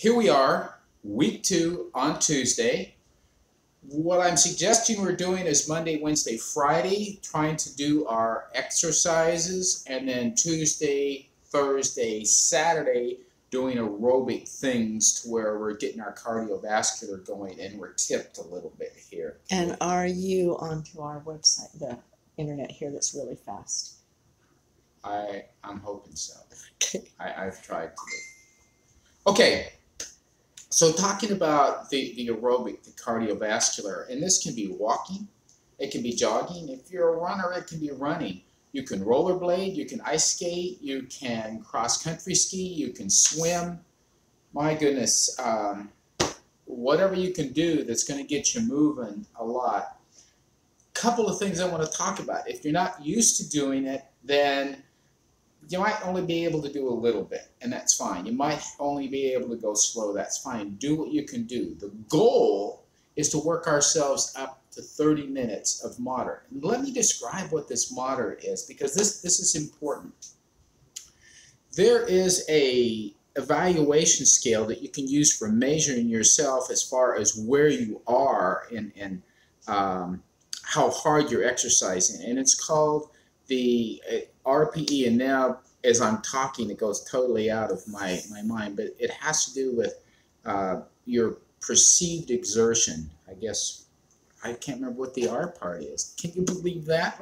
here we are, week 2 on Tuesday. What I'm suggesting we're doing is Monday, Wednesday, Friday, trying to do our exercises, and then Tuesday, Thursday, Saturday, doing aerobic things to where we're getting our cardiovascular going, and we're tipped a little bit here. And are you onto our website, the internet here that's really fast? I'm hoping so. Okay. I've tried to do. Okay, so talking about the aerobic, the cardiovascular, and this can be walking, it can be jogging. If you're a runner, it can be running. You can rollerblade, you can ice skate, you can cross-country ski, you can swim. My goodness, whatever you can do that's going to get you moving a lot. Couple of things I want to talk about. If you're not used to doing it, then you might only be able to do a little bit, and that's fine. You might only be able to go slow. That's fine. Do what you can do. The goal is to work ourselves up to 30 minutes of moderate. And let me describe what this moderate is, because this is important. There is a evaluation scale that you can use for measuring yourself as far as where you are and how hard you're exercising, and it's called the RPE. And now as I'm talking, it goes totally out of my mind, but it has to do with your perceived exertion. I guess I can't remember what the R part is. Can you believe that?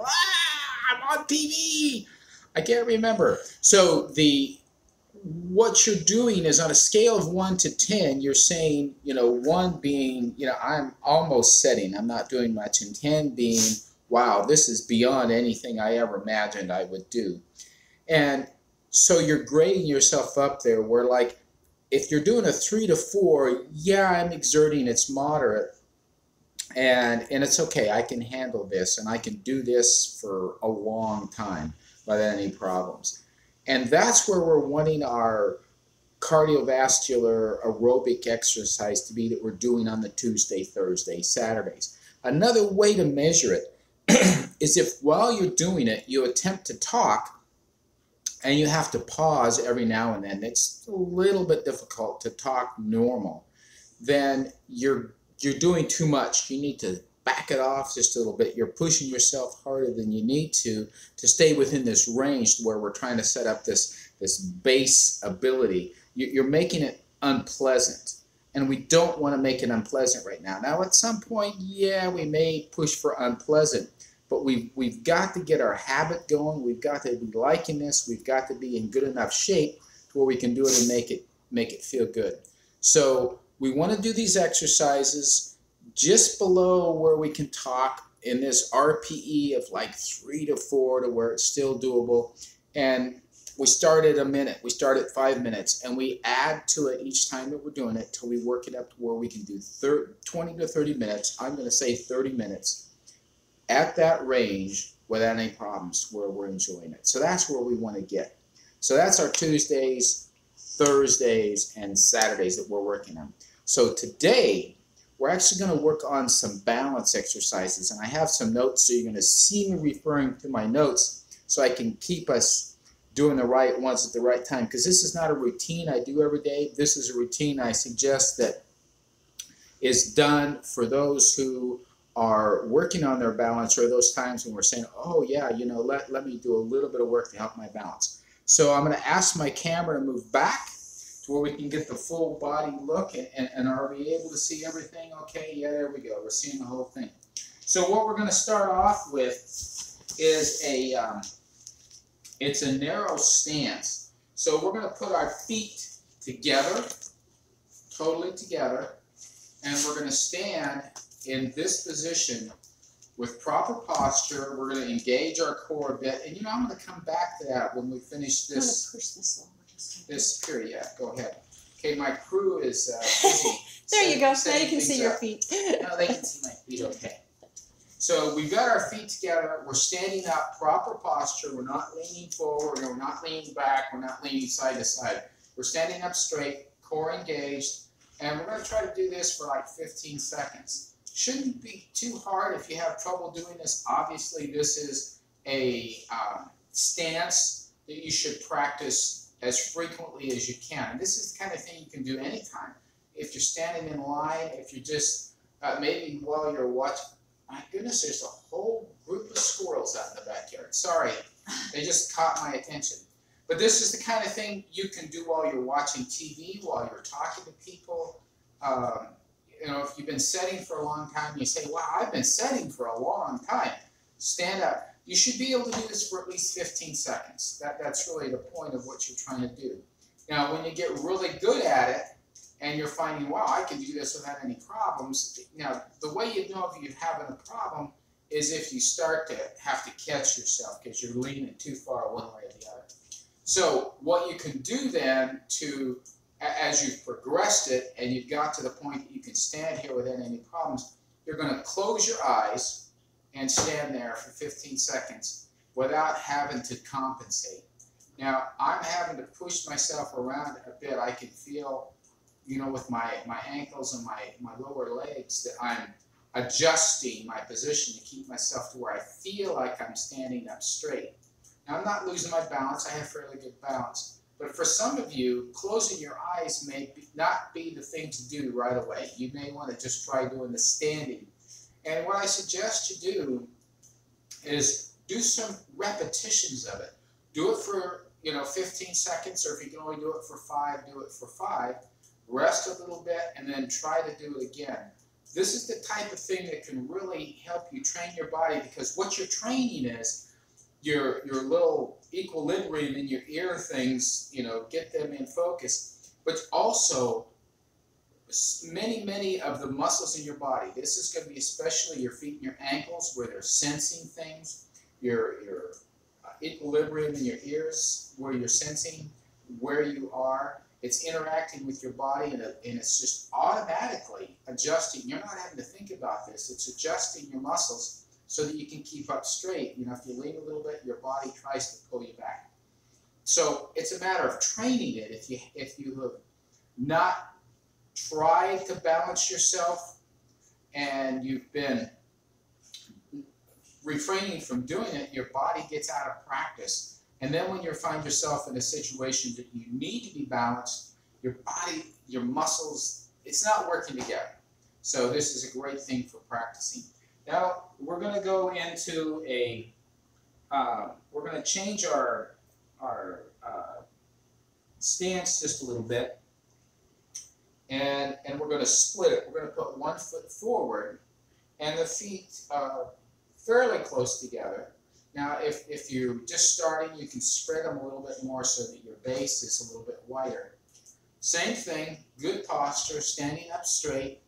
I'm on TV. I can't remember. So what you're doing is on a scale of 1 to 10, you're saying, 1 being, I'm almost setting, I'm not doing much, and 10 being, wow, this is beyond anything I ever imagined I would do. And so you're grading yourself up there where, like, if you're doing a 3 to 4, yeah, I'm exerting, it's moderate, and it's okay, I can handle this, and I can do this for a long time without any problems. And that's where we're wanting our cardiovascular aerobic exercise to be that we're doing on the Tuesday, Thursday, Saturdays. Another way to measure it is if while you're doing it, you attempt to talk and you have to pause every now and then. It's a little bit difficult to talk normal. Then you're doing too much. You need to back it off just a little bit. You're pushing yourself harder than you need to stay within this range where we're trying to set up this base ability. You're making it unpleasant. And we don't want to make it unpleasant right now. Now, at some point, yeah, we may push for unpleasant, but we've got to get our habit going. We've got to be liking this. We've got to be in good enough shape to where we can do it and make it feel good. So we want to do these exercises just below where we can talk in this RPE of like 3 to 4 to where it's still doable. And we start at a minute, we start at 5 minutes, and we add to it each time that we're doing it till we work it up to where we can do 20 to 30 minutes. I'm going to say 30 minutes at that range without any problems where we're enjoying it. So that's where we want to get. So that's our Tuesdays, Thursdays, and Saturdays that we're working on. So today, we're actually going to work on some balance exercises, and I have some notes, so you're going to see me referring to my notes so I can keep us doing the right ones at the right time, because this is not a routine I do every day. This is a routine I suggest that is done for those who are working on their balance, or those times when we're saying, oh yeah, let me do a little bit of work to help my balance. So I'm going to ask my camera to move back to where we can get the full body look, and are we able to see everything okay? Yeah, there we go. We're seeing the whole thing. So what we're going to start off with is it's a narrow stance. So we're going to put our feet together, totally together, and we're going to stand in this position with proper posture. We're going to engage our core a bit, and I'm going to come back to that when we finish this. I'm going to push this over. This here, yeah, go ahead. Okay, my crew is busy. There you go. Now you can see your feet. Now they can see my feet, okay. So we've got our feet together. We're standing up, proper posture. We're not leaning forward. We're not leaning back. We're not leaning side to side. We're standing up straight, core engaged, and we're going to try to do this for like 15 seconds. Shouldn't be too hard if you have trouble doing this. Obviously, this is a stance that you should practice as frequently as you can. And this is the kind of thing you can do anytime. If you're standing in line, if you're just, maybe while you're watching, my goodness, there's a whole group of squirrels out in the backyard. Sorry, they just caught my attention. But this is the kind of thing you can do while you're watching TV, while you're talking to people. You know, if you've been setting for a long time, you say, wow, I've been setting for a long time. Stand up. You should be able to do this for at least 15 seconds. That's really the point of what you're trying to do. Now, when you get really good at it, and you're finding, wow, I can do this without any problems. Now, the way you know if you're having a problem is if you start to have to catch yourself because you're leaning too far one way or the other. So what you can do then to, as you've progressed it and you've got to the point that you can stand here without any problems, you're going to close your eyes and stand there for 15 seconds without having to compensate. Now, I'm having to push myself around a bit. I can feel, you know, with my ankles and my lower legs that I'm adjusting my position to keep myself to where I feel like I'm standing up straight. Now, I'm not losing my balance. I have fairly good balance. But for some of you, closing your eyes may not be the thing to do right away. You may want to just try doing the standing. And what I suggest you do is do some repetitions of it. Do it for, 15 seconds, or if you can only do it for 5, do it for 5. Rest a little bit, and then try to do it again. This is the type of thing that can really help you train your body, because what you're training is your little equilibrium in your ear things, get them in focus, but also many of the muscles in your body. This is going to be especially your feet and your ankles, where they're sensing things, your equilibrium in your ears, where you're sensing where you are. It's interacting with your body, and it's just automatically adjusting. You're not having to think about this. It's adjusting your muscles so that you can keep up straight. If you lean a little bit, your body tries to pull you back. So it's a matter of training it. If you have not tried to balance yourself and you've been refraining from doing it, your body gets out of practice. And then when you find yourself in a situation that you need to be balanced, your body, your muscles, it's not working together. So this is a great thing for practicing. Now we're going to go into we're going to change our stance just a little bit. And we're going to split it. We're going to put one foot forward and the feet fairly close together. Now, if you're just starting, you can spread them a little bit more so that your base is a little bit wider. Same thing, good posture, standing up straight,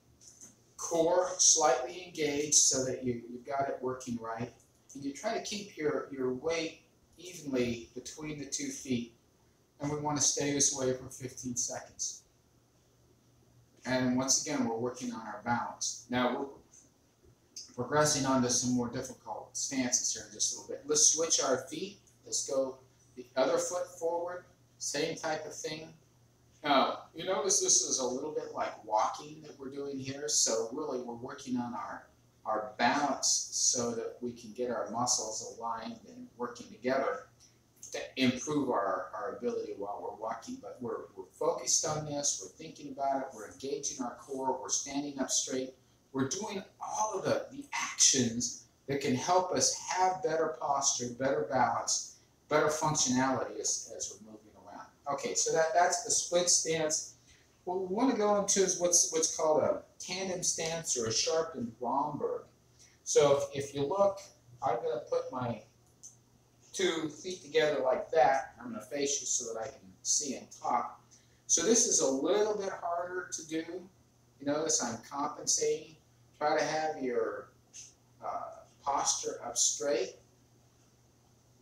core slightly engaged so that you've got it working right. And you try to keep your weight evenly between the 2 feet. And we want to stay this way for 15 seconds. And once again, we're working on our balance. Now, we're progressing on to some more difficult stances here in just a little bit. Let's switch our feet. Let's go the other foot forward. Same type of thing. Now, you notice this is a little bit like walking that we're doing here. So really, we're working on our balance so that we can get our muscles aligned and working together to improve our ability while we're walking. But we're focused on this. We're thinking about it. We're engaging our core. We're standing up straight. We're doing all of the actions that can help us have better posture, better balance, better functionality as we're moving around. Okay, so that's the split stance. What we want to go into is what's called a tandem stance or a sharpened Romberg. So if you look, I'm going to put my 2 feet together like that. I'm going to face you so that I can see and talk. So this is a little bit harder to do. You notice I'm compensating. Try to have your posture up straight.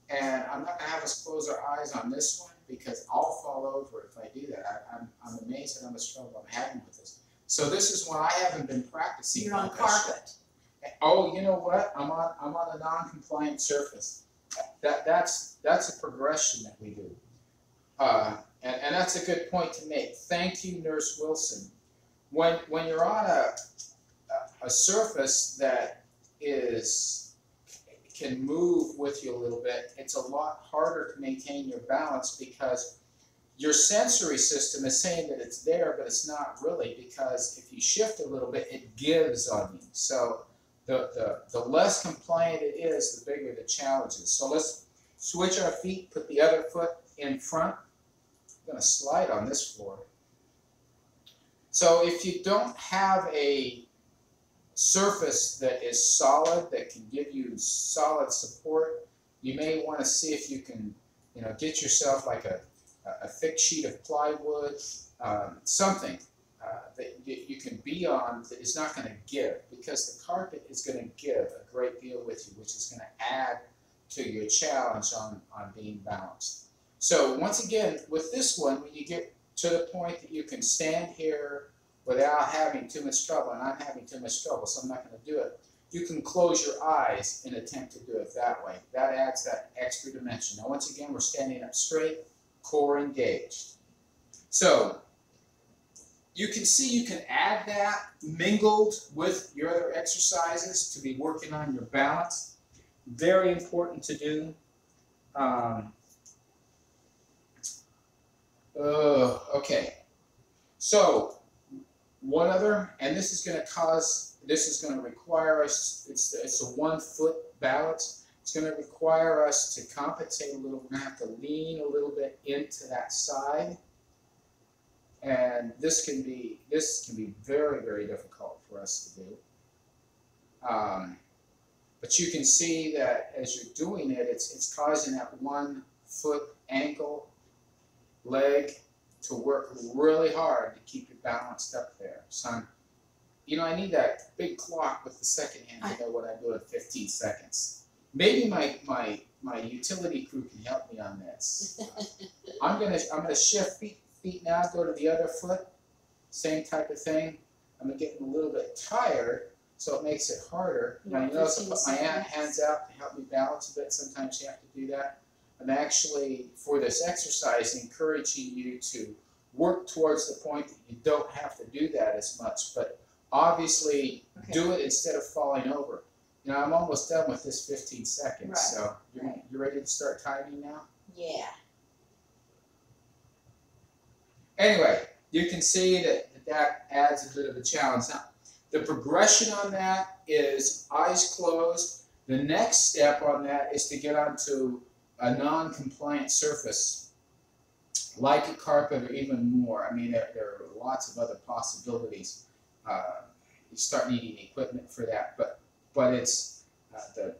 And I'm not going to have us close our eyes on this one because I'll fall over if I do that. I'm amazed at how much trouble I'm having with this. So this is when I haven't been practicing. You're on carpet. Oh, you know what? I'm on a non-compliant surface. That's a progression that we do. And that's a good point to make. Thank you, Nurse Wilson. When you're on a surface that can move with you a little bit, it's a lot harder to maintain your balance because your sensory system is saying that it's there, but it's not really, because if you shift a little bit, it gives on you. So the less compliant it is, the bigger the challenge is. So let's switch our feet, put the other foot in front. I'm going to slide on this floor. So if you don't have a surface that is solid, that can give you solid support, you may want to see if you can, get yourself like a thick sheet of plywood, something that you can be on that is not going to give, because the carpet is going to give a great deal with you, which is going to add to your challenge on being balanced. So once again, with this one, when you get to the point that you can stand here without having too much trouble, and I'm having too much trouble, so I'm not going to do it, you can close your eyes and attempt to do it that way. That adds that extra dimension. Now once again, we're standing up straight, core engaged. So you can see you can add that mingled with your other exercises to be working on your balance. Very important to do. Okay. So one other, and this is going to require us, it's a 1 foot balance. It's going to require us to compensate a little. We're going to have to lean a little bit into that side. And this can be very, very difficult for us to do. But you can see that as you're doing it, it's causing that 1 foot, ankle, leg to work really hard to keep you balanced up there. So I need that big clock with the second hand to know what I do in 15 seconds. Maybe my utility crew can help me on this. I'm gonna shift feet now, go to the other foot, same type of thing. I'm getting a little bit tired, so it makes it harder. Now you notice I put my hands out to help me balance a bit. Sometimes you have to do that. I'm actually, for this exercise, encouraging you to work towards the point that you don't have to do that as much, but obviously do it instead of falling over. I'm almost done with this 15 seconds, right. So you're ready to start timing now? Yeah. Anyway, you can see that adds a bit of a challenge. Now, the progression on that is eyes closed. The next step on that is to get onto a non-compliant surface, like a carpet or even more. I mean, there are lots of other possibilities. You start needing equipment for that, but it's the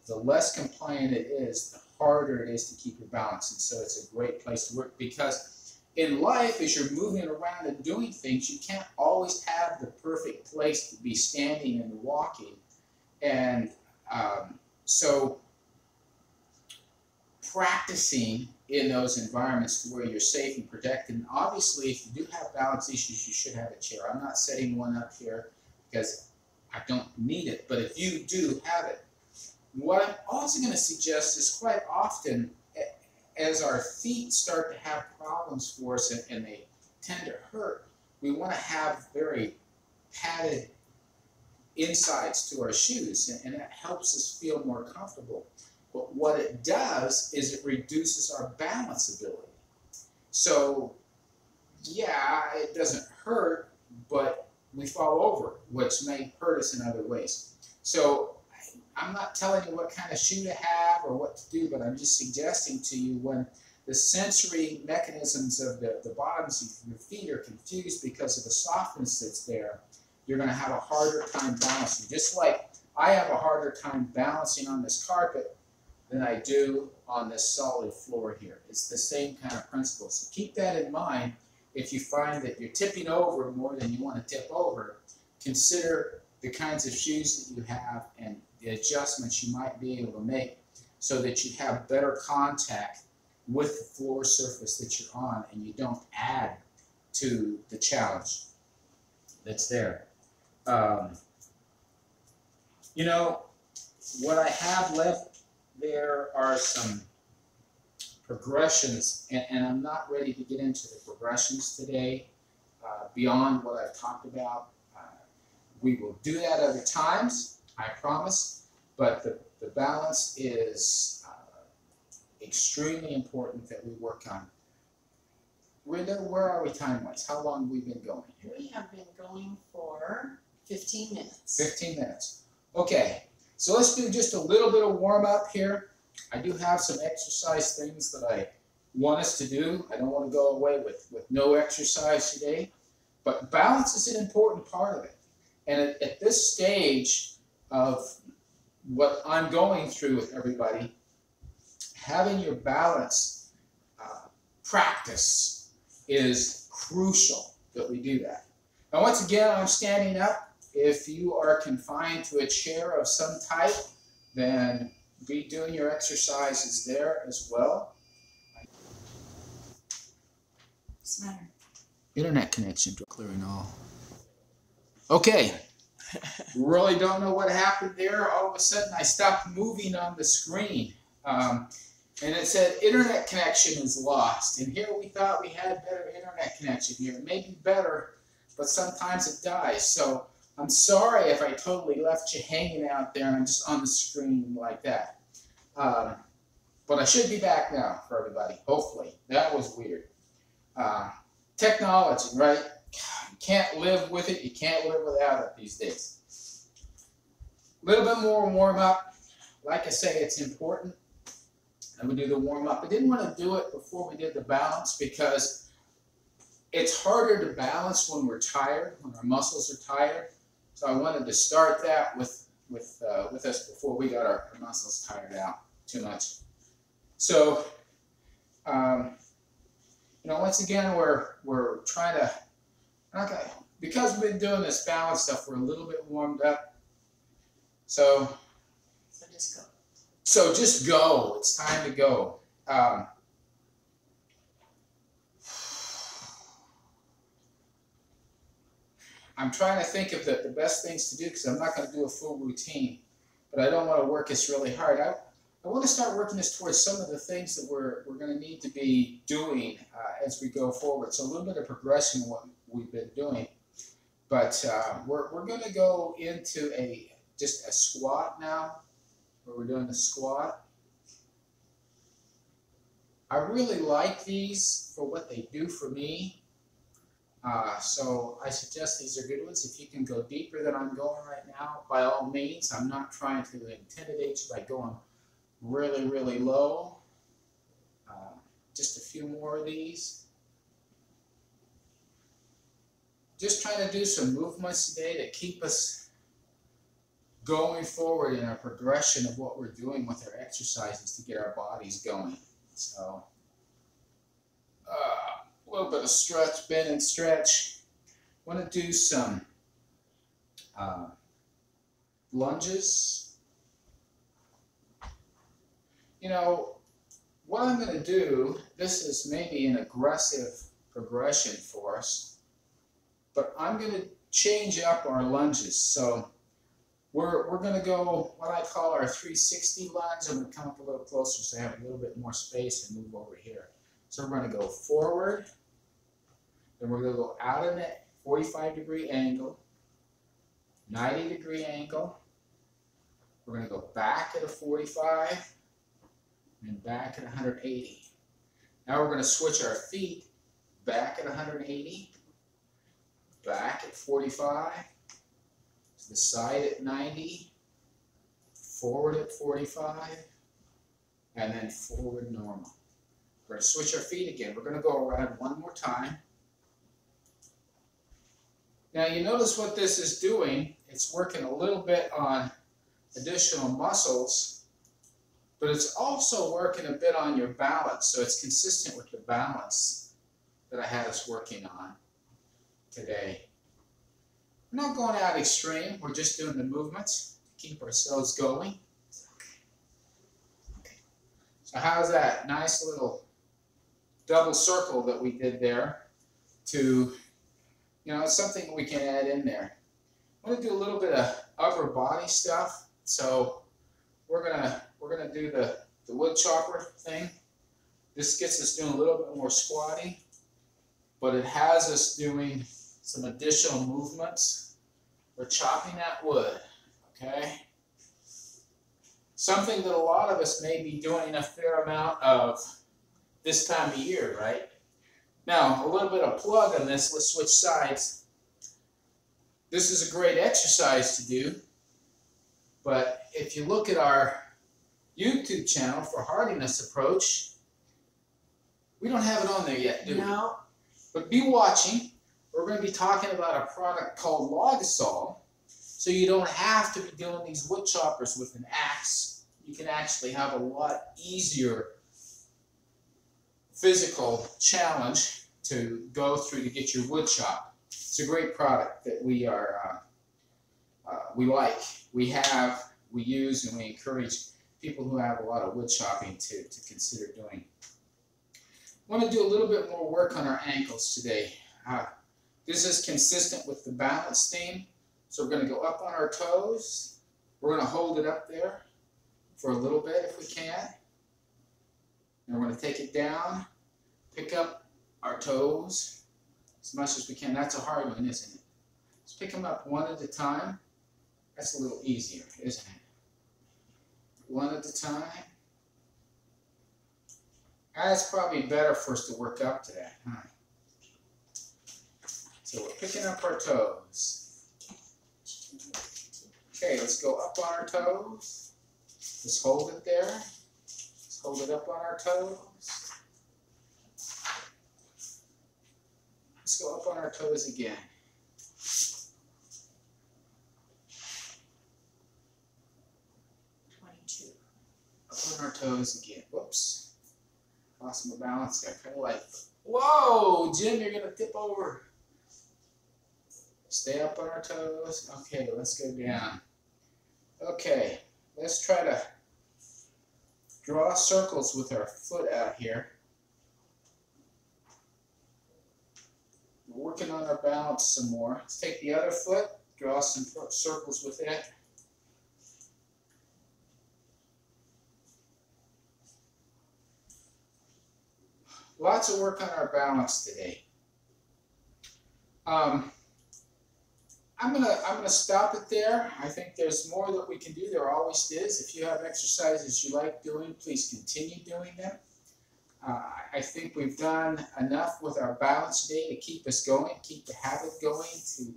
less compliant it is, the harder it is to keep your balance, and so it's a great place to work, because in life, as you're moving around and doing things, you can't always have the perfect place to be standing and walking, and so practicing in those environments to where you're safe and protected. And obviously, if you do have balance issues, you should have a chair. I'm not setting one up here because I don't need it, but if you do have it, what I'm also going to suggest is quite often, as our feet start to have problems for us and they tend to hurt, we want to have very padded insides to our shoes, and that helps us feel more comfortable. But what it does is it reduces our balance ability. So, yeah, it doesn't hurt, but we fall over, which may hurt us in other ways. So I'm not telling you what kind of shoe to have or what to do, but I'm just suggesting to you, when the sensory mechanisms of the bottoms of your feet are confused because of the softness that's there, you're going to have a harder time balancing. Just like I have a harder time balancing on this carpet than I do on this solid floor here. It's the same kind of principle. So keep that in mind. If you find that you're tipping over more than you want to tip over, consider the kinds of shoes that you have and the adjustments you might be able to make so that you have better contact with the floor surface that you're on and you don't add to the challenge that's there. What I have left there are some progressions, and I'm not ready to get into the progressions today beyond what I've talked about. We will do that other times, I promise, but the balance is extremely important that we work on. Linda, where are we time-wise? How long have we been going here? We have been going for 15 minutes. 15 minutes. Okay, so let's do just a little bit of warm-up here. I do have some exercise things that I want us to do. I don't want to go away with no exercise today. But balance is an important part of it. And at this stage of what I'm going through with everybody, having your balance practice is crucial that we do that. Now, once again, I'm standing up. If you are confined to a chair of some type, then be doing your exercises there as well. What's the matter? Internet connection clearing all. Okay. Really don't know what happened there. All of a sudden, I stopped moving on the screen. And it said internet connection is lost. And here we thought we had better internet connection here. It may be better, but sometimes it dies. So I'm sorry if I totally left you hanging out there and I'm just on the screen like that. But I should be back now for everybody, hopefully. That was weird. Technology, right? You can't live with it. You can't live without it these days. A little bit more warm-up. Like I say, it's important. And we do the warm-up. I didn't want to do it before we did the balance because it's harder to balance when we're tired, when our muscles are tired. So I wanted to start that with us before we got our muscles tired out too much. So, once again, we're trying to, okay, because we've been doing this balance stuff, we're a little bit warmed up. So just go. So just go. It's time to go. I'm trying to think of the best things to do because I'm not going to do a full routine, but I don't want to work this really hard. I want to start working this towards some of the things that we're going to need to be doing as we go forward. So a little bit of progression in what we've been doing. But we're going to go into just a squat now, where we're doing the squat. I really like these for what they do for me. So I suggest these are good ones. If you can go deeper than I'm going right now, by all means. I'm not trying to intimidate you by going really, really low. Just a few more of these. Just trying to do some movements today to keep us going forward in our progression of what we're doing with our exercises to get our bodies going. So, a little bit of stretch, bend and stretch. Want to do some lunges. What I'm going to do, this is maybe an aggressive progression for us, but I'm going to change up our lunges. So we're going to go what I call our 360 lunge. I'm going to come up a little closer so I have a little bit more space and move over here. So we're going to go forward, then we're going to go out in that 45-degree angle, 90-degree angle. We're going to go back at a 45 and back at 180. Now we're going to switch our feet back at 180, back at 45, to the side at 90, forward at 45, and then forward normal. We're going to switch our feet again. We're going to go around one more time. Now you notice what this is doing. It's working a little bit on additional muscles, but it's also working a bit on your balance. So it's consistent with the balance that I had us working on today. We're not going out extreme. We're just doing the movements to keep ourselves going. Okay. So how's that? Nice little double circle that we did there to, it's something we can add in there. I want to do a little bit of upper body stuff. So we're gonna do the wood chopper thing. This gets us doing a little bit more squatting, but it has us doing some additional movements. We're chopping that wood, okay? Something that a lot of us may be doing a fair amount of this time of year, right? Now, a little bit of plug on this. Let's switch sides. This is a great exercise to do, but if you look at our YouTube channel for hardiness approach, we don't have it on there yet, do we? No. But be watching. We're going to be talking about a product called Logisol, so you don't have to be doing these wood choppers with an axe. You can actually have a lot easier physical challenge to go through to get your wood chopped. It's a great product that we like, we have, we use, and we encourage people who have a lot of wood chopping to consider doing. I want to do a little bit more work on our ankles today. This is consistent with the balance theme. So we're going to go up on our toes. We're going to hold it up there for a little bit if we can. And we're going to take it down, pick up our toes as much as we can. That's a hard one, isn't it? Let's pick them up one at a time. That's a little easier, isn't it? One at a time. That's probably better for us to work up to that, huh? So we're picking up our toes. Okay, let's go up on our toes. Let's hold it there. Let's hold it up on our toes. Let's go up on our toes again. Up on our toes again. Whoops. Lost my balance there. Kind of like, whoa, Jim, you're going to tip over. Stay up on our toes. Okay, let's go down. Okay, let's try to draw circles with our foot out here. We're working on our balance some more. Let's take the other foot, draw some circles with it. Lots of work on our balance today. I'm gonna stop it there. I think there's more that we can do. There always is. If you have exercises you like doing, please continue doing them. I think we've done enough with our balance today to keep us going, keep the habit going, to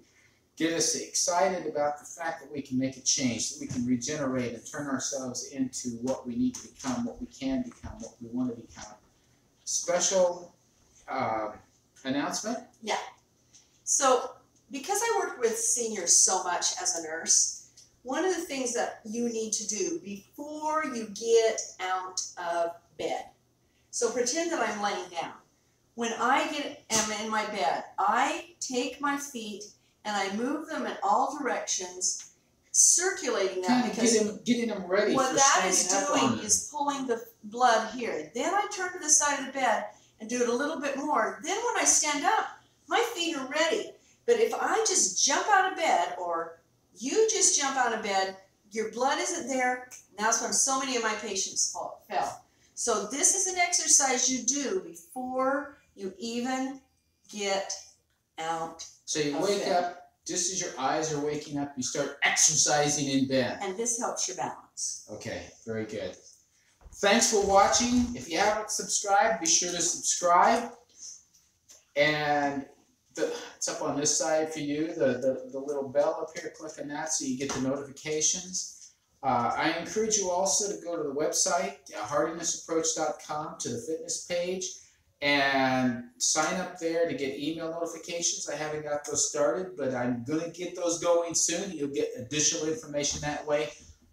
get us excited about the fact that we can make a change, that we can regenerate and turn ourselves into what we need to become, what we can become, what we want to become. Special announcement? Yeah. So, because I worked with seniors so much as a nurse, one of the things that you need to do before you get out of bed, so pretend that I'm laying down. When I am in my bed, I take my feet and I move them in all directions, circulating them, because getting them ready what for that is standing up on doing them. is pulling the blood here. Then I turn to the side of the bed and do it a little bit more. Then when I stand up, my feet are ready. But if I just jump out of bed, or you just jump out of bed, your blood isn't there, and that's when so many of my patients fell. So this is an exercise you do before you even get out. So you wake up, just as your eyes are waking up, you start exercising in bed. And this helps your balance. Okay, very good. Thanks for watching. If you haven't subscribed, be sure to subscribe. And it's up on this side for you, the little bell up here, click on that so you get the notifications. I encourage you also to go to the website, hardinessapproach.com, to the fitness page, and sign up there to get email notifications. I haven't got those started, but I'm going to get those going soon. You'll get additional information that way.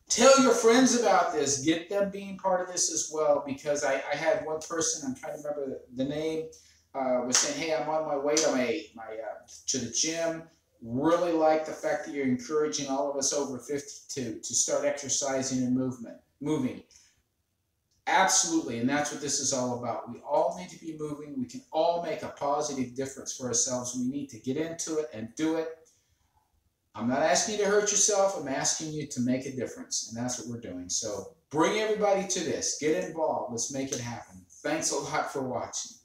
Tell your friends about this. Get them being part of this as well, because I had one person, I'm trying to remember the name, was saying, hey, I'm on my way to the gym. Really like the fact that you're encouraging all of us over 50 to start exercising and moving. Absolutely, and that's what this is all about. We all need to be moving. We can all make a positive difference for ourselves. We need to get into it and do it. I'm not asking you to hurt yourself. I'm asking you to make a difference, and that's what we're doing. So bring everybody to this. Get involved. Let's make it happen. Thanks a lot for watching.